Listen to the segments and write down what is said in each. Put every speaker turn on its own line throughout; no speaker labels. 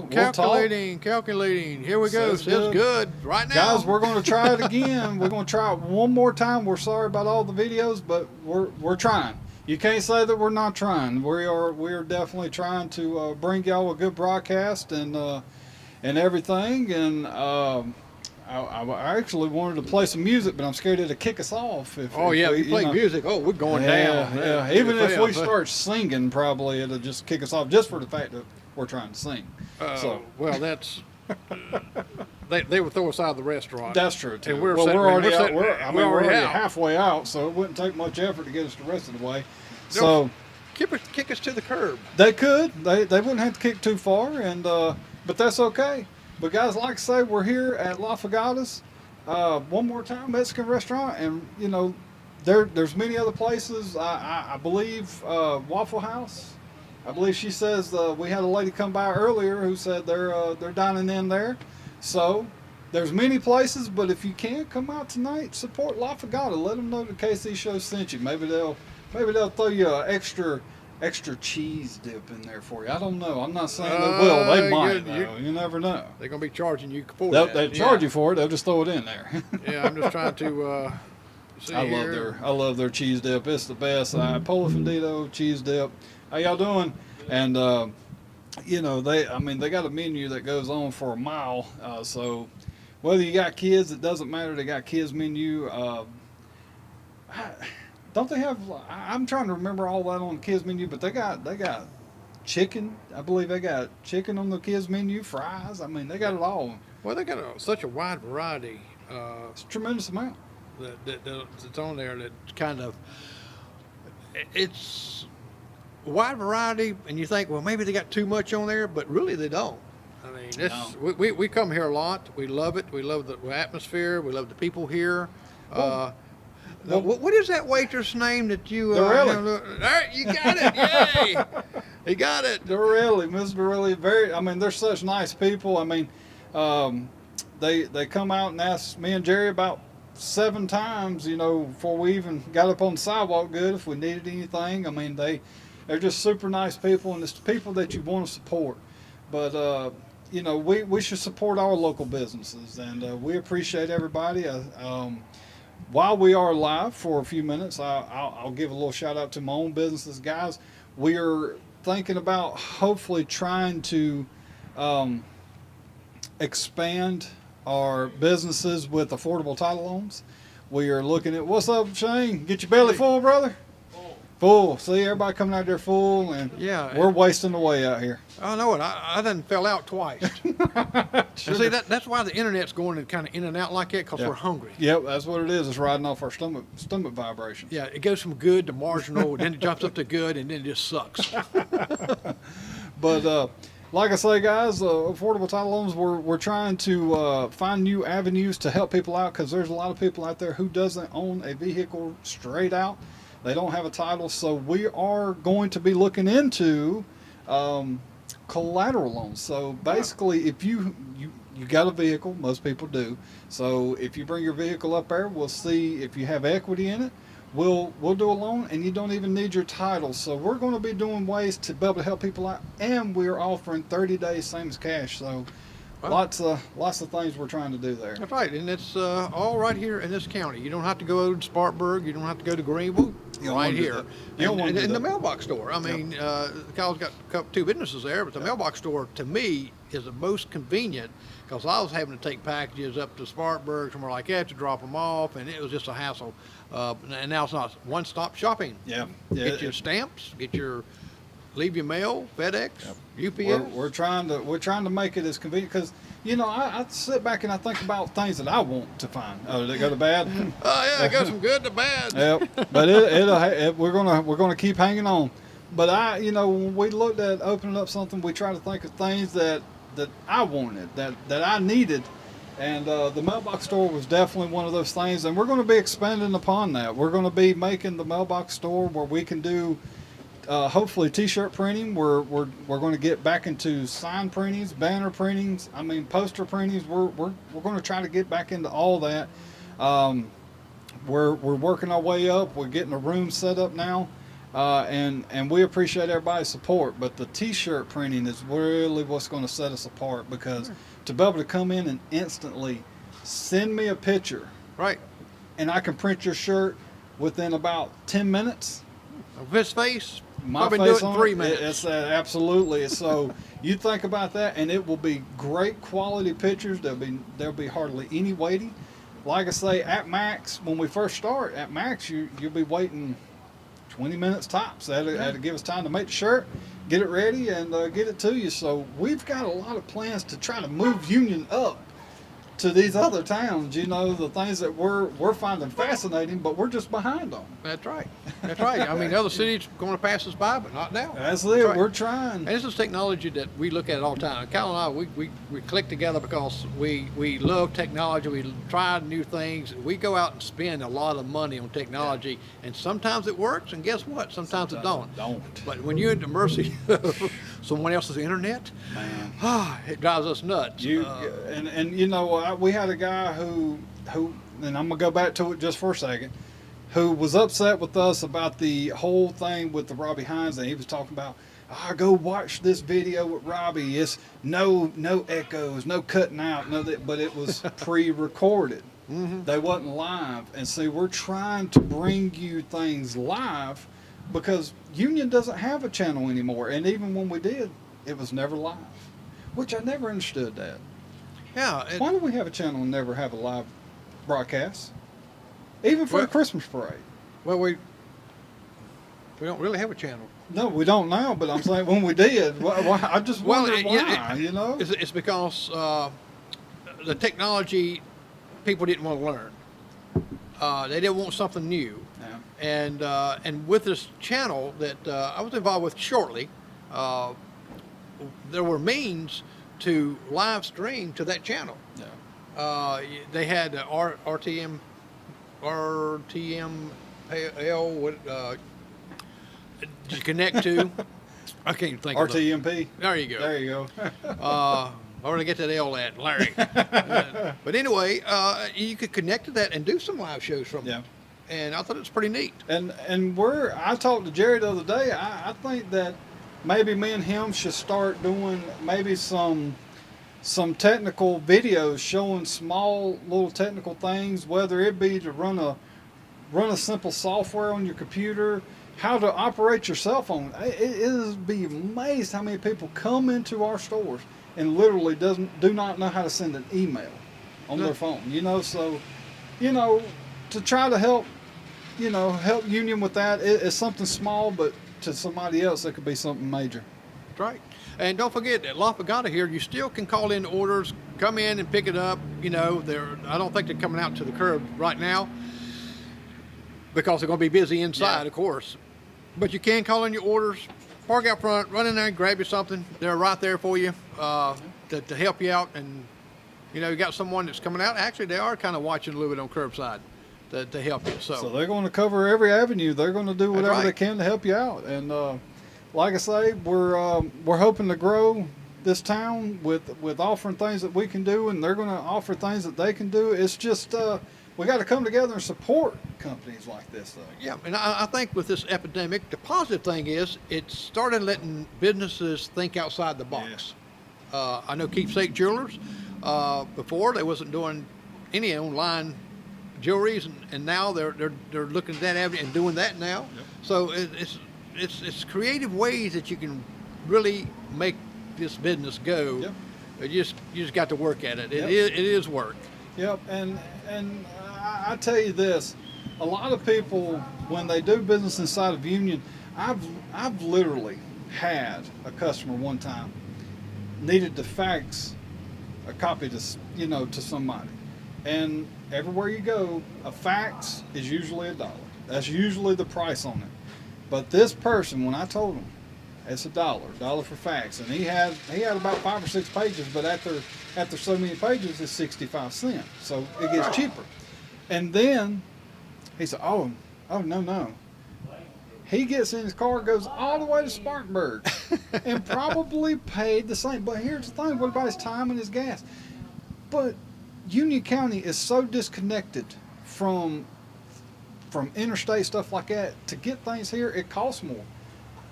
Calculating. Here we go.
Says
Says
good.
good right now.
Guys, we're going to try it again. We're going to try it one more time. We're sorry about all the videos, but we're trying. You can't say that we're not trying. We are definitely trying to bring y'all a good broadcast and everything. And I actually wanted to play some music, but I'm scared it'll kick us off. If
You play music. Oh, we're going down.
Yeah. Even if we start singing, probably it'll just kick us off just for the fact that we're trying to sing.
Well, that's they would throw us out of the restaurant.
That's true too.
And
We're already out. We're already halfway out, so it wouldn't take much effort to get us the rest of the way. So
kick us to the curb.
they could. They wouldn't have to kick too far, and but that's okay. But guys, like I say, we're here at La Fogata's one more time, Mexican restaurant, and you know there's many other places. I believe Waffle House. I believe she says we had a lady come by earlier who said they're dining in there. So there's many places, but if you can come out tonight, support La Fogata. Let them know the KC show sent you. Maybe they'll throw you an extra cheese dip in there for you. I don't know. I'm not saying they will. They might. You never know.
They're gonna be charging you for
that. They'll charge you for it. They'll just throw it in there.
Yeah, I'm just trying to. See
I love their cheese dip. It's the best. Polo Fundito cheese dip. How y'all doing? And you know they got a menu that goes on for a mile. So whether you got kids, it doesn't matter. They got kids menu. Don't they have? I'm trying to remember all that on the kids menu, but they got chicken. I believe they got chicken on the kids menu. Fries. I mean, they got it all.
Well, they got such a wide variety.
It's a tremendous amount
that's on there. That kind of it's wide variety, and you think, well, maybe they got too much on there, but really they don't. I mean, we come here a lot. We love it. We love the atmosphere. We love the people here. What is that waitress name that you? You got it! Yay! He got it.
Dorelli, Miss Dorelli. They're such nice people. I mean, they come out and ask me and Jerry about 7 times, before we even got up on the sidewalk good if we needed anything. I mean, they're just super nice people, and it's the people that you want to support. But we should support our local businesses, and we appreciate everybody. While we are live for a few minutes, I'll give a little shout out to my own businesses, guys. We are thinking about hopefully trying to expand our businesses with affordable title loans. We are looking at, what's up, Shane? Get your belly full, brother? Full. See, everybody coming out there full, and we're wasting away out here.
I know it. I done fell out twice. Sure. See, that's why the internet's going kind of in and out like that, because we're hungry.
Yep, that's what it is. It's riding off our stomach vibrations.
Yeah, it goes from good to marginal, then it jumps up to good, and then it just sucks.
But like I say, guys, affordable title loans, we're trying to find new avenues to help people out, because there's a lot of people out there who doesn't own a vehicle straight out. They don't have a title, so we are going to be looking into collateral loans. So basically, if you got a vehicle, most people do. So if you bring your vehicle up there, we'll see if you have equity in it. We'll do a loan, and you don't even need your title. So we're going to be doing ways to be able to help people out, and we're offering 30 days, same as cash. So lots of things we're trying to do there.
That's right, and it's all right here in this county. You don't have to go to Spartanburg. You don't have to go to Greenville. Right here, and the mailbox store. I mean, Kyle's got 2 businesses there, but the mailbox store to me is the most convenient, because I was having to take packages up to Spartanburg, somewhere like that, to drop them off, and it was just a hassle. And now it's not one-stop shopping. Get your stamps, leave your mail, FedEx, UPS.
We're trying to make it as convenient, because I sit back and I think about things that I want to find. Oh, did it go to bad?
Oh yeah, it goes from good to bad.
Yep, but we're gonna keep hanging on. But when we looked at opening up something, we try to think of things that I wanted, that I needed. And the mailbox store was definitely one of those things, and we're going to be expanding upon that. We're going to be making the mailbox store where we can do hopefully t-shirt printing. We're going to get back into sign printings, banner printings. I mean, poster printings. We're going to try to get back into all that. We're working our way up. We're getting a room set up now, And we appreciate everybody's support. But the T-shirt printing is really what's going to set us apart, because to be able to come in and instantly send me a picture,
Right.
and I can print your shirt within about 10 minutes.
Of his face,
My
probably
face
do it in
on
3
it,
minutes.
It's absolutely. So you think about that, and it will be great quality pictures. There'll be hardly any waiting. Like I say, at max, when we first start, at max you'll be waiting 20 minutes tops. That'll give us time to make the shirt, get it ready, and get it to you. So we've got a lot of plans to try to move Union up to these other towns. You know, the things that we're finding fascinating, but we're just behind them.
That's right. That's right. I mean, other cities going to pass us by, but not now.
That's it.
right.
We're trying.
And this is technology that we look at all the time. Cal and I, we click together because we love technology. We try new things. We go out and spend a lot of money on technology, and sometimes it works, and guess what? Sometimes it don't. But when you're at the mercy of someone else's internet,
Man,
it drives us nuts.
And you know, we had a guy who, and I'm gonna go back to it just for a second, who was upset with us about the whole thing with the Robbie Hines, and he was talking about, go watch this video with Robbie. It's no echoes, no cutting out, but it was pre-recorded.
Mm-hmm.
They wasn't live. And see, we're trying to bring you things live, because Union doesn't have a channel anymore, and even when we did, it was never live, which I never understood that.
Yeah.
Why do we have a channel and never have a live broadcast? Even for the Christmas parade.
Well, we don't really have a channel.
No, we don't now, but I'm saying when we did, I just wonder why, you know?
It's because the technology, people didn't want to learn. They didn't want something new.
Yeah.
And with this channel that I was involved with shortly, there were means to live stream to that channel.
Yeah.
They had RTML, what did you connect to? I can't even think of it.
RTMP.
There you go.
There you go.
Where did I get that L at, Larry? But anyway, you could connect to that and do some live shows from it. And I thought it was pretty neat.
And I talked to Jerry the other day. I think that maybe me and him should start doing maybe some technical videos showing small little technical things, whether it be to run a simple software on your computer, how to operate your cell phone. It is be amazed how many people come into our stores and literally do not know how to send an email on their phone. You know, so to try to help Union with that, it's something small, but to somebody else it could be something major.
That's right. And don't forget at La Fogata here, you still can call in orders, come in and pick it up. You know, I don't think they're coming out to the curb right now because they're going to be busy inside, of course. But you can call in your orders, park out front, run in there and grab you something. They're right there for you to help you out. And, you got someone that's coming out. Actually, they are kind of watching a little bit on curbside to help you. So
they're going to cover every avenue. They're going to do whatever they can to help you out. And like I say, we're hoping to grow this town with offering things that we can do, and they're going to offer things that they can do. It's just we got to come together and support companies like this, though.
Yeah, and I think with this epidemic, the positive thing is it started letting businesses think outside the box. Yeah. I know Keepsake Jewelers, before they wasn't doing any online jewelries, and now they're looking at that avenue and doing that now. Yep. So it's creative ways that you can really make this business go. Yep. You just got to work at it. Yep. It is work.
Yep. And I tell you this, a lot of people when they do business inside of Union, I've literally had a customer one time needed to fax a copy to somebody, and everywhere you go, a fax is usually $1. That's usually the price on it. But this person, when I told him it's $1 for fax, and he had about 5 or 6 pages, but after so many pages, it's 65 cents, so it gets cheaper. And then he said, "Oh no." He gets in his car, goes all the way to Spartanburg, and probably paid the same. But here's the thing: what about his time and his gas? But Union County is so disconnected from from interstate stuff like that to get things here, it costs more.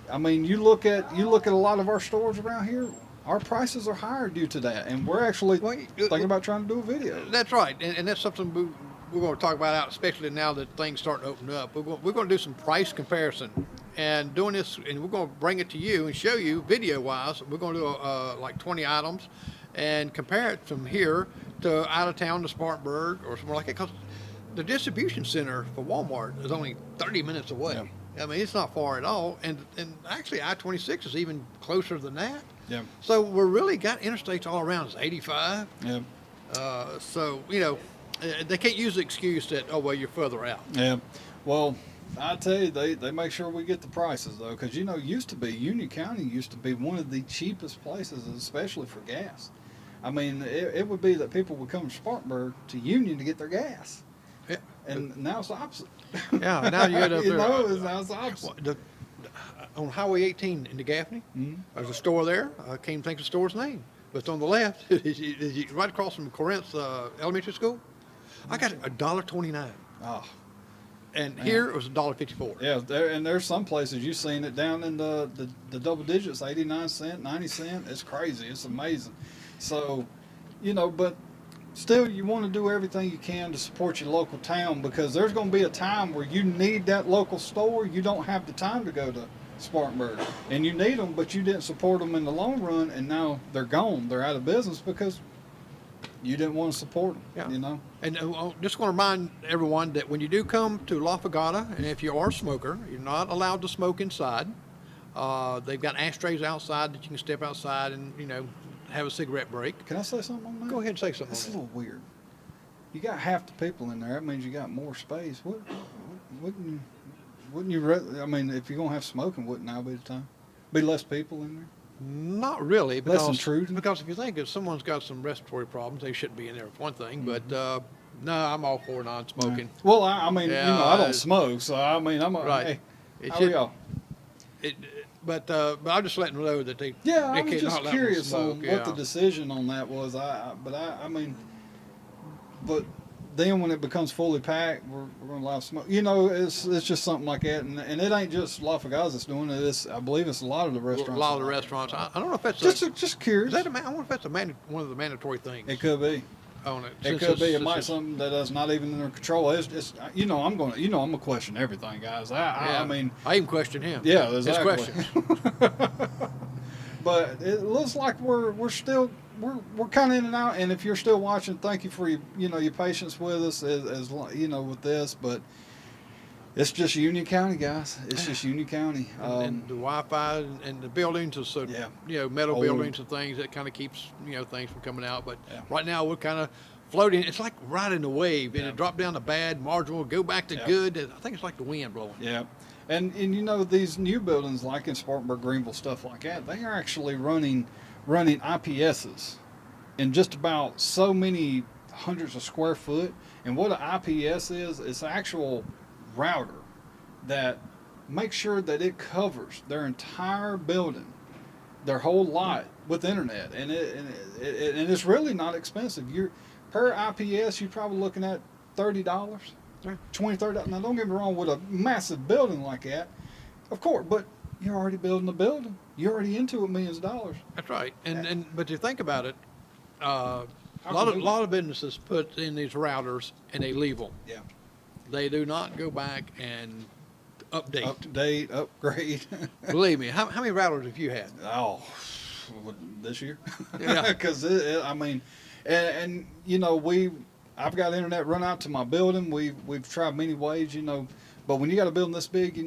I mean, you look at a lot of our stores around here. Our prices are higher due to that, and we're actually thinking about trying to do a video.
That's right, and that's something we're going to talk about out, especially now that things starting to open up. We're going to do some price comparison, and doing this, and we're going to bring it to you and show you video-wise. We're going to do like 20 items, and compare it from here to out of town to Spartanburg or somewhere like that. Because the distribution center for Walmart is only 30 minutes away. Yeah. I mean, it's not far at all, and actually I-26 is even closer than that.
Yeah.
So we're really got interstates all around. It's 85.
Yeah.
So they can't use the excuse that, oh well, you're further out.
Yeah. Well, I tell you, they make sure we get the prices though, because Union County used to be one of the cheapest places, especially for gas. I mean, it would be that people would come from Spartanburg to Union to get their gas.
Yeah.
And now it's the opposite.
Yeah. Now you get up there.
Now it's the opposite.
On Highway 18 in DeGaffney, there's a store there. I can't even think of the store's name, but it's on the left. Right across from Corinth's elementary school. I got $1.29.
Oh.
And here it was $1.54.
Yeah, there's some places you've seen it down in the double digits, 89 cent, 90 cent. It's crazy. It's amazing. So, but still you want to do everything you can to support your local town, because there's going to be a time where you need that local store. You don't have the time to go to Spartanburg, and you need them, but you didn't support them in the long run, and now they're gone. They're out of business because you didn't want to support them.
Yeah. And just want to remind everyone that when you do come to La Fogata, and if you are a smoker, you're not allowed to smoke inside. They've got ashtrays outside that you can step outside and have a cigarette break.
Can I say something on that?
Go ahead and say something.
That's a little weird. You got half the people in there. That means you got more space. Wouldn't you? I mean, if you're gonna have smoking, wouldn't now be the time? Be less people in there?
Not really,
Less intrusion?
because if you think if someone's got some respiratory problems, they shouldn't be in there for one thing. But no, I'm all for non-smoking.
Yeah. Well, I mean, I don't smoke, so I mean, I'm
right.
Hey, how are y'all?
But I'm just letting them know that they.
Yeah,
they
I was
can't
just
not let them
curious
smoke.
on what the decision on that was. I mean, but then when it becomes fully packed, we're going to allow smoke. It's just something like that, and it ain't just La Fogata that's doing it. I believe it's a lot of the restaurants.
A lot of the restaurants. I don't know if that's
just curious.
I wonder if that's one of the mandatory things.
It could be.
On it.
It could be. It might be something that is not even in their control. It's I'm gonna question everything, guys. I mean,
I even question him.
Yeah, exactly.
His questions.
But it looks like we're kind of in and out. And if you're still watching, thank you for your patience with us as with this. But it's just Union County, guys. It's just Union County.
And the Wi-Fi and the buildings are so metal buildings and things that kind of keeps things from coming out. But right now we're kind of floating. It's like riding a wave, and it dropped down to bad, marginal, go back to good. I think it's like the wind blowing.
Yeah. And these new buildings like in Spartanburg, Greenville, stuff like that, they are actually running IPSs in just about so many hundreds of square foot. And what an IPS is, it's an actual router that makes sure that it covers their entire building, their whole lot with internet, and it's really not expensive. Per IPS, you're probably looking at $30. $20, $30. Now, don't get me wrong, with a massive building like that, of course, but you're already building a building. You're already into it, millions of dollars.
That's right. But you think about it, a lot of businesses put in these routers and they leave them.
Yeah.
They do not go back and upgrade. Believe me, how many routers have you had?
Oh, this year?
Yeah.
Because I've got internet run out to my building. We've tried many ways, but when you got a building this big,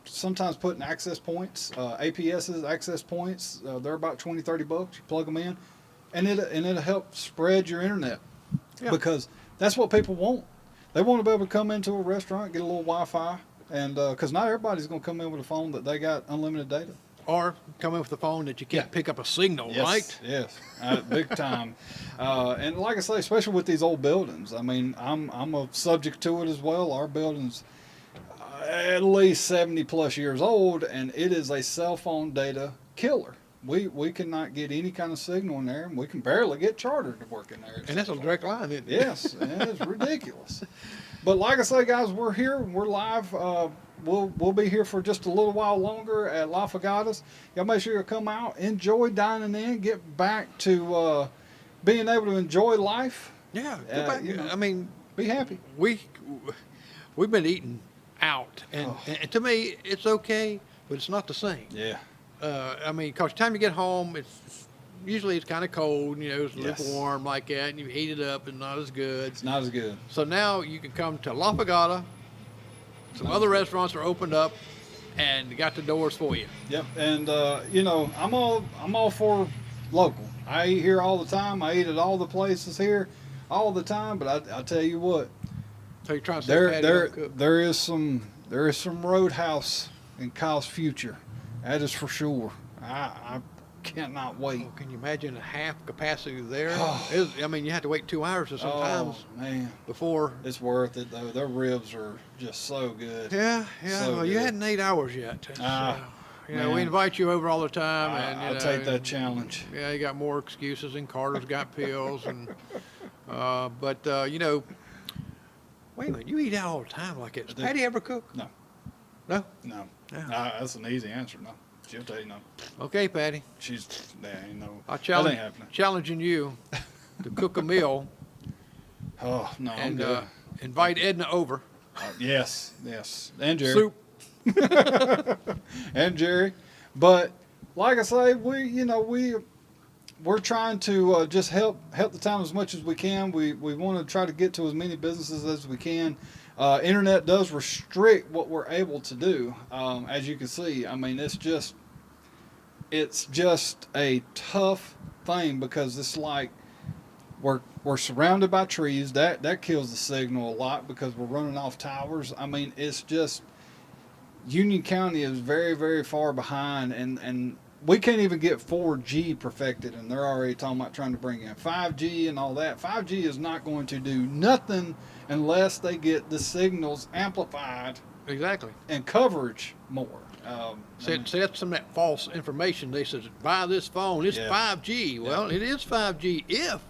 sometimes putting access points, APSs, access points, they're about $20, $30. You plug them in, and it'll help spread your internet because that's what people want. They want to be able to come into a restaurant, get a little Wi-Fi, and because not everybody's going to come in with a phone that they got unlimited data.
Or come in with a phone that you can't pick up a signal, right?
Yes, big time. And like I say, especially with these old buildings, I mean, I'm a subject to it as well. Our building's at least 70 plus years old, and it is a cell phone data killer. we cannot get any kind of signal in there, and we can barely get charter to work in there.
And that's a direct line, isn't it?
Yes, and it's ridiculous. But like I say, guys, we're here. We're live. We'll be here for just a little while longer at La Fogatas. Y'all make sure you come out, enjoy dining in, get back to being able to enjoy life.
Yeah, go back.
You know,
I mean,
be happy.
we've been eating out, and to me, it's okay, but it's not the same.
Yeah.
I mean, because the time you get home, it's usually it's kind of cold, you know, it's
Yes.
lukewarm like that, and you heat it up, and not as good.
It's not as good.
So now you can come to La Fogata. Some other restaurants are opened up, and got the doors for you.
Yep. And you know, I'm all for local. I eat here all the time. I eat at all the places here all the time. But I tell you what,
So you're trying to say Patty don't cook.
there is some Roadhouse in Kyle's future. That is for sure. I cannot wait.
Oh, can you imagine a half capacity there?
Oh.
I mean, you have to wait 2 hours or sometimes
Man,
before.
it's worth it though. Their ribs are just so good.
Yeah.
So
Well, you
good.
hadn't 8 hours yet. You know, we
man.
invite you over all the time, and you
I'll
know,
take that challenge.
Yeah, you got more excuses, and Carter's got pills, and but you know, wait a minute, you eat out all the time like it. Does
do.
Patty ever cook?
No.
No.
No.
Yeah.
That's an easy answer. No. She'll tell you no.
Okay, Patty.
There ain't no.
I
that
challenge
ain't happening.
challenging you to cook a meal
Oh no. I'm
and
good.
invite Edna over.
Yes. And Jerry.
Soup.
And Jerry. But like I say, we're trying to just help the town as much as we can. We want to try to get to as many businesses as we can. Internet does restrict what we're able to do. As you can see, I mean, it's just a tough thing because it's like we're surrounded by trees. That kills the signal a lot because we're running off towers. I mean, it's just Union County is very, very far behind, and we can't even get 4G perfected, and they're already talking about trying to bring in 5G and all that. 5G is not going to do nothing unless they get the signals amplified
Exactly.
and coverage more.
See, that's some of that false information. They said, buy this phone, it's
Yeah.
5G. Well, it is 5G if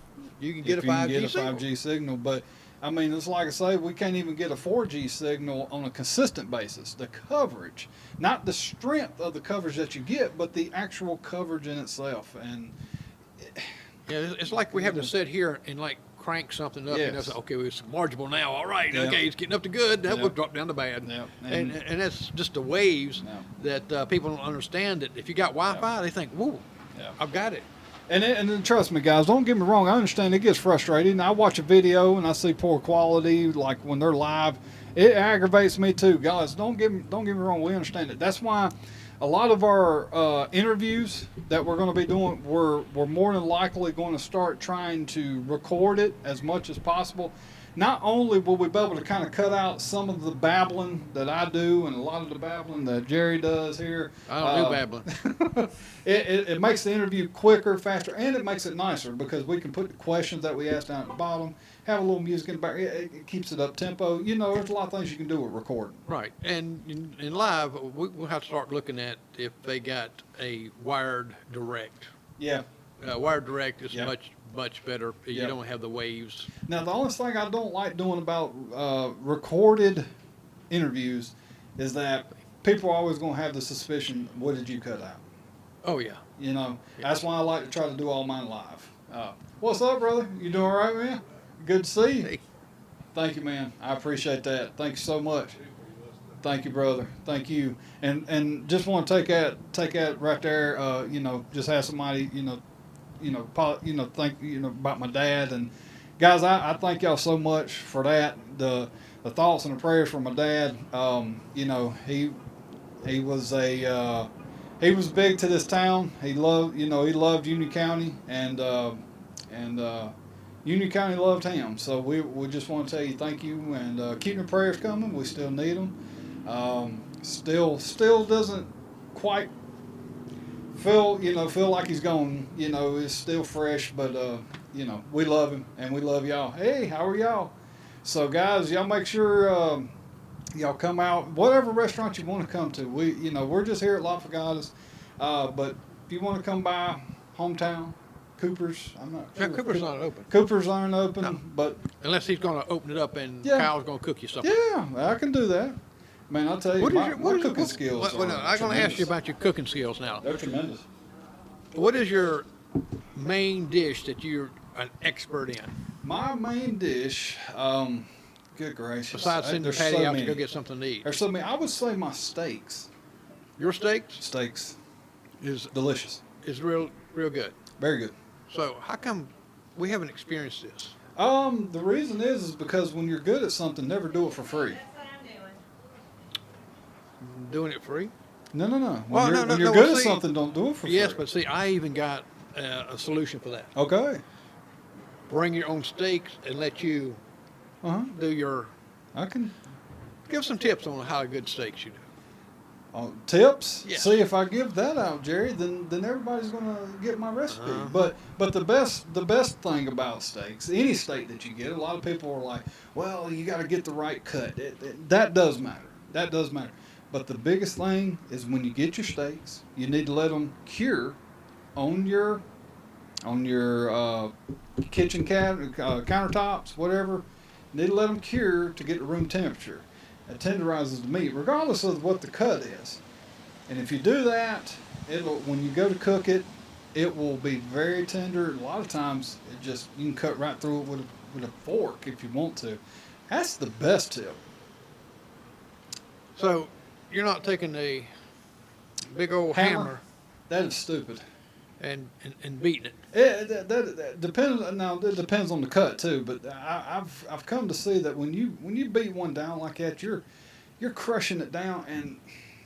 you can get a 5G signal.
5G signal, but I mean, it's like I say, we can't even get a 4G signal on a consistent basis. The coverage, not the strength of the coverage that you get, but the actual coverage in itself. And
Yeah, it's like we have to sit here and like crank something up.
Yes.
And say, okay, it's marginal now. All right,
Yeah.
okay, it's getting up to good. Now
Yeah.
we'll drop down to bad.
Yeah.
And that's just the waves that people don't understand. That if you got Wi-Fi, they think, whoa,
Yeah.
I've got it.
And then trust me, guys, don't get me wrong. I understand it gets frustrating. I watch a video and I see poor quality, like when they're live. It aggravates me too, guys. Don't get me wrong. We understand it. That's why a lot of our interviews that we're going to be doing, we're more than likely going to start trying to record it as much as possible. Not only will we be able to kind of cut out some of the babbling that I do and a lot of the babbling that Jerry does here.
I don't do babbling.
It makes the interview quicker, faster, and it makes it nicer because we can put the questions that we ask down at the bottom, have a little music in the back. It keeps it up tempo. You know, there's a lot of things you can do with recording.
Right. And in live, we'll have to start looking at if they got a wired direct.
Yeah.
Wired direct is
Yeah.
much better. You
Yeah.
don't have the waves.
Now, the only thing I don't like doing about recorded interviews is that people are always going to have the suspicion, what did you cut out?
Oh, yeah.
You know, that's why I like to try to do all mine live. What's up, brother? You doing all right, man? Good to see you.
Hey.
Thank you, man. I appreciate that. Thank you so much. Thank you, brother. Thank you. And just want to take that right there. You know, just have somebody, think about my dad. And guys, I thank y'all so much for that. The thoughts and the prayers for my dad. You know, he was big to this town. He loved Union County, and Union County loved him. So we just want to tell you thank you, and keep your prayers coming. We still need them. Still doesn't quite feel like he's gone. You know, it's still fresh, but we love him and we love y'all. Hey, how are y'all? So guys, y'all make sure y'all come out, whatever restaurant you want to come to. We're just here at La Fogata's, but if you want to come by, hometown, Cooper's. I'm not.
Yeah,
sure.
Cooper's not open.
Coopers aren't open,
No.
but
Unless he's going to open it up and
Yeah.
Kyle's going to cook you something.
yeah, I can do that. Man, I'll tell you, my cooking skills
Well, no,
are
I'm going to ask you
tremendous.
about your cooking skills now.
They're tremendous.
What is your main dish that you're an expert in?
My main dish, good gracious.
Besides sending
there's
Patty
so
out
many.
to go get something to eat.
There's so many. I would say my steaks.
Your steaks
Steaks,
is
delicious.
real good.
Very good.
So how come we haven't experienced this?
The reason is because when you're good at something, never do it for free.
That's what I'm doing.
Doing it free?
No. When
Well,
you're,
no,
when you're
well,
good at
see,
something, don't do it for
Yes,
free.
but see, I even got a solution for that.
Okay.
Bring your own steaks and let you do your.
I can.
Give some tips on how good steaks you do.
Tips.
Yes.
See, if I give that out, Jerry, then everybody's gonna get my recipe.
Uh-huh.
But the best thing about steaks, any steak that you get, a lot of people are like, well, you got to get the right cut. That does matter. That does matter. But the biggest thing is when you get your steaks, you need to let them cure on your kitchen countertops, whatever. You need to let them cure to get to room temperature. It tenderizes the meat, regardless of what the cut is. And if you do that, it'll when you go to cook it, it will be very tender. A lot of times, you can cut right through it with a fork if you want to. That's the best tip.
So you're not taking a big old hammer
That is stupid.
and beating it.
That depends. Now it depends on the cut too. But I've come to see that when you beat one down like that, you're crushing it down, and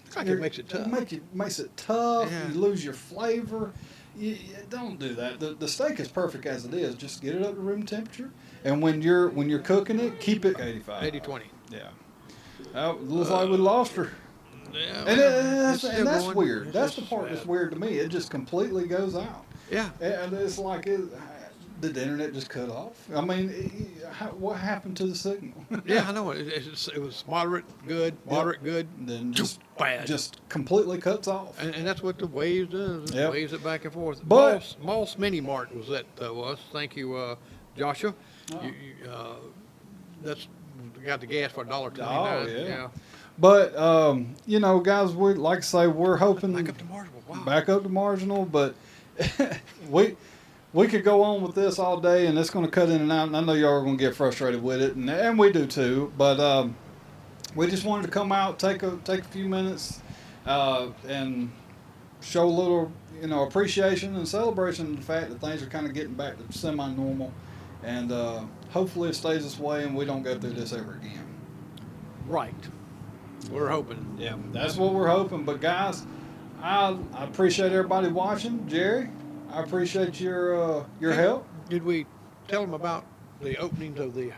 It's like it makes it tough.
Makes it tough.
Yeah.
You lose your flavor. You don't do that. The steak is perfect as it is. Just get it up to room temperature, and when you're cooking it, keep it 85.
80-20.
Yeah. Looks like we lost her.
Yeah,
And,
well, it's
and
still
that's
going.
weird.
It's
That's the
just,
part that's weird to me. It just completely goes out.
Yeah.
And it's like, did the internet just cut off? I mean, what happened to the signal?
Yeah, I know. It was moderate, good, moderate, good,
Then just
bad.
just completely cuts off.
And that's what the waves does. It
Yep.
waves it back and forth.
But-
Moss Mini Mart was that was. Thank you, Joshua.
Oh.
That's got the gas for $1.29.
Oh, yeah. But guys, like I say, we're hoping
Back up to Marshall. Wow.
back up to marginal, but we could go on with this all day, and it's going to cut in and out. And I know y'all are going to get frustrated with it, and we do too. But we just wanted to come out, take a few minutes, and show a little appreciation and celebration of the fact that things are kind of getting back to semi-normal, and hopefully it stays this way, and we don't go through this ever again.
Right. We're hoping.
Yeah, that's what we're hoping. But guys, I appreciate everybody watching. Jerry, I appreciate your help.
Did we tell them about the openings of the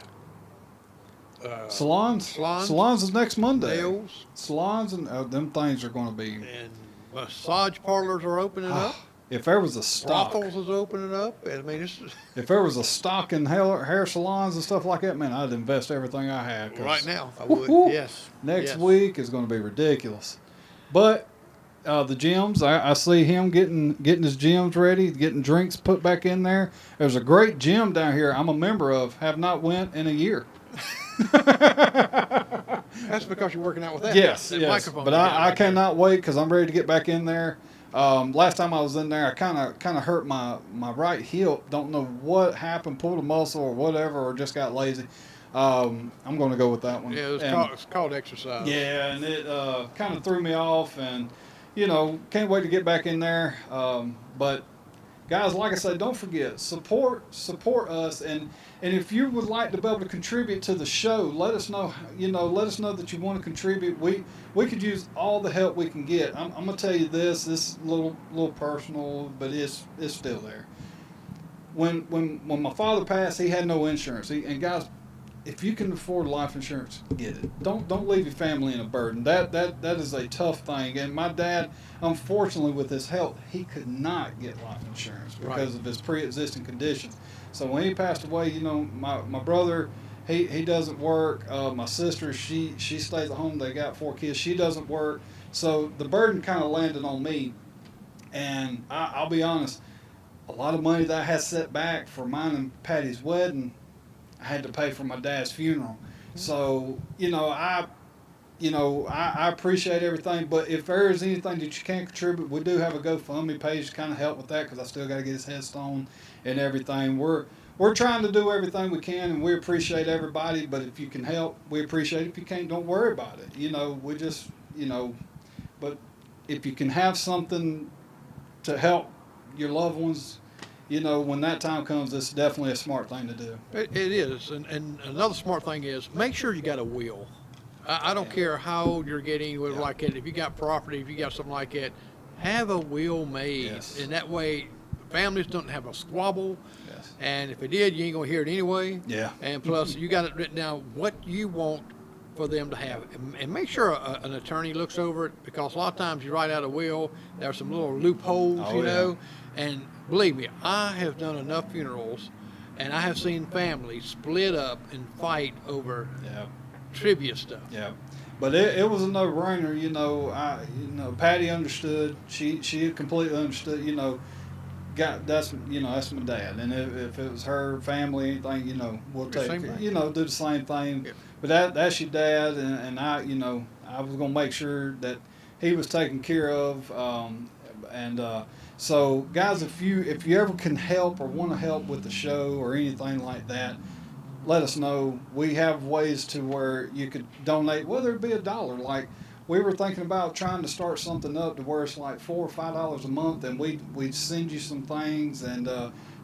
Salons.
Salons
is next Monday.
nails
Salons and them things are going to be.
and massage parlors are opening up?
If there was a stock,
Brothels is opening up. I mean,
if there was a stock in hair salons and stuff like that, man, I'd invest everything I had. 'Cause
right now. I would.
Woo-hoo.
Yes.
Next
Yes.
week is going to be ridiculous. But the gyms, I see him getting his gyms ready, getting drinks put back in there. There's a great gym down here I'm a member of. Have not went in a year.
That's because you're working out with that.
Yes,
that
yes.
microphone
But
you got
I
right there.
cannot wait because I'm ready to get back in there. Last time I was in there, I kind of hurt my right hip. Don't know what happened, pulled a muscle or whatever, or just got lazy. I'm going to go with that one.
Yeah,
And-
it's called exercise.
Yeah, and it kind of threw me off, and can't wait to get back in there. But guys, like I said, don't forget support us, and if you would like to be able to contribute to the show, let us know. Let us know that you want to contribute. We could use all the help we can get. I'm gonna tell you this. This is a little personal, but it's still there. When my father passed, he had no insurance. And guys, if you can afford life insurance, get it. Don't leave your family in a burden. That is a tough thing. And my dad, unfortunately, with his health, he could not get life insurance because of his pre-existing conditions. So when he passed away, my brother, he doesn't work. My sister, she stays at home. They got 4 kids. She doesn't work. So the burden kind of landed on me. And I'll be honest, a lot of money that I had set back for mine and Patty's wedding, I had to pay for my dad's funeral. So, I appreciate everything, but if there is anything that you can contribute, we do have a GoFundMe page to kind of help with that because I still got to get his headstone and everything. We're trying to do everything we can, and we appreciate everybody. But if you can help, we appreciate it. If you can't, don't worry about it. We just, but if you can have something to help your loved ones, when that time comes, it's definitely a smart thing to do.
It is, and another smart thing is make sure you got a will. I don't care how old you're getting, whether like it, if you got property, if you got something like that, have a will made,
Yes.
and that way families don't have a squabble.
Yes.
And if it did, you ain't gonna hear it anyway.
Yeah.
And plus, you got it written down what you want for them to have, and make sure an attorney looks over it, because a lot of times you write out a will, there's some little loopholes,
Oh, yeah.
And believe me, I have done enough funerals, and I have seen families split up and fight over
Yeah.
trivia stuff.
Yeah, but it was a no-brainer. Patty understood. She completely understood. That's my dad, and if it was her family, anything, we'll
The
take
same
it,
thing.
do the same thing.
Yeah.
But that's your dad, and I was gonna make sure that he was taken care of. So guys, if you ever can help or want to help with the show or anything like that, let us know. We have ways to where you could donate, whether it be $1. Like we were thinking about trying to start something up to where it's like $4 or $5 a month, and we'd send you some things and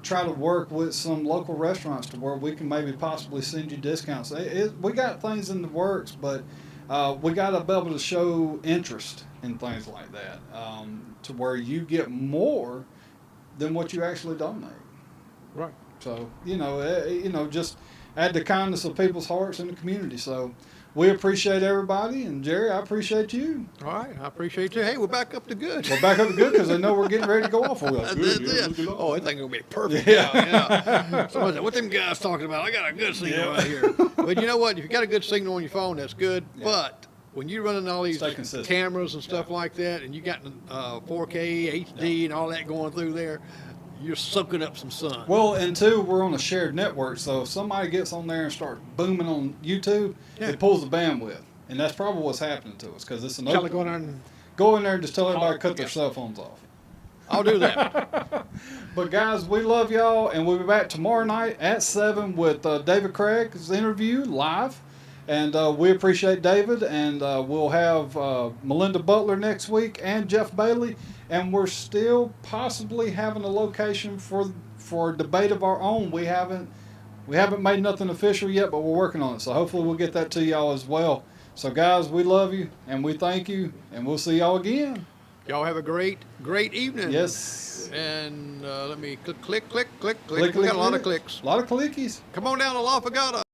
try to work with some local restaurants to where we can maybe possibly send you discounts. We got things in the works, but we got to be able to show interest in things like that to where you get more than what you actually donate.
Right.
So just add the kindness of people's hearts in the community. So we appreciate everybody, and Jerry, I appreciate you.
All right, I appreciate you. Hey, we're back up to good.
We're back up to good because they know we're getting ready to go off. We're like,
That's
good, yeah,
it.
good.
Oh, I think it'll be perfect.
Yeah.
Yeah. Somebody said, what them guys talking about? I got a good signal right here. But you know what? If you got a good signal on your phone, that's good.
Yeah.
But when you're running all these
Stay consistent.
cameras and stuff like that, and you got 4K, HD, and all that going through there, you're soaking up some sun.
Well, and two, we're on a shared network, so if somebody gets on there and starts booming on YouTube, it pulls the bandwidth. And that's probably what's happening to us because it's an
Shall I
open.
go in there and
Go in there and just tell everybody to cut their cell phones off.
I'll do that.
But guys, we love y'all, and we'll be back tomorrow night at 7 with David Craig's interview live. And we appreciate David, and we'll have Melinda Butler next week and Jeff Bailey. And we're still possibly having a location for a debate of our own. We haven't made nothing official yet, but we're working on it. So hopefully we'll get that to y'all as well. So guys, we love you and we thank you, and we'll see y'all again.
Y'all have a great evening.
Yes.
And let me click. We
Click,
got a lot of
click.
clicks.
A lot of clickies.
Come on down to La Fogata.